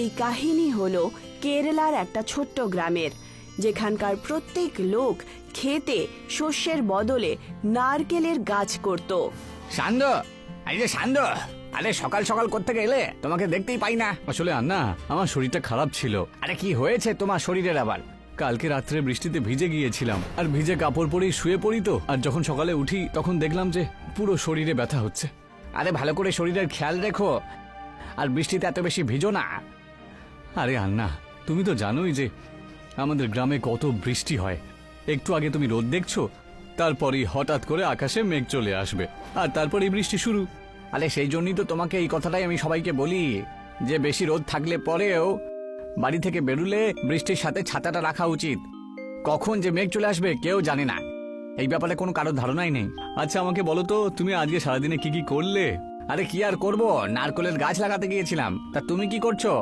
এই কাহিনী হলো কেরালার একটা ছোট্ট গ্রামের, যেখানকার প্রত্যেক লোক খেতে শস্যের বদলে নারকেলের গাছ করত। সান্দ, এই যে সান্দ, আরে সকাল সকাল কোত্থেকে এলে? তোমাকে দেখতেই পাই না। আসলে আন্না, আমার শরীরটা খারাপ ছিল। আরে কি হয়েছে তোমার শরীরের আবার? কালকে রাত্রে বৃষ্টিতে ভিজে গিয়েছিলাম, আর ভিজে কাপড় পরেই শুয়ে পড়ি তো। আর যখন সকালে উঠি তখন দেখলাম যে পুরো শরীরে ব্যথা হচ্ছে। আরে ভালো করে শরীরের খেয়াল রেখো, আর বৃষ্টিতে এত বেশি ভিজো না। আরে আন্না, তুমি তো জানোই যে আমাদের গ্রামে কত বৃষ্টি হয়। একটু আগে তুমি রোদ দেখছো, তারপরেই হঠাৎ করে আকাশে মেঘ চলে আসবে, আর তারপরেই বৃষ্টি শুরু। আরে সেই জন্যই তো তোমাকে এই কথাটাই আমি সবাইকে বলি, যে বেশি রোদ থাকলে পরেও বাড়ি থেকে বেরুলে বৃষ্টির সাথে ছাতাটা রাখা উচিত। কখন যে মেঘ চলে আসবে কেউ জানে না, এই ব্যাপারে কোনো কারোর ধারণাই নেই। আচ্ছা আমাকে বলো তো, তুমি আজকে সারাদিনে কি কি করলে? আরে কি আর করবো, নারকেলের গাছ লাগাতে গিয়েছিলাম। তা তুমি কি করছো?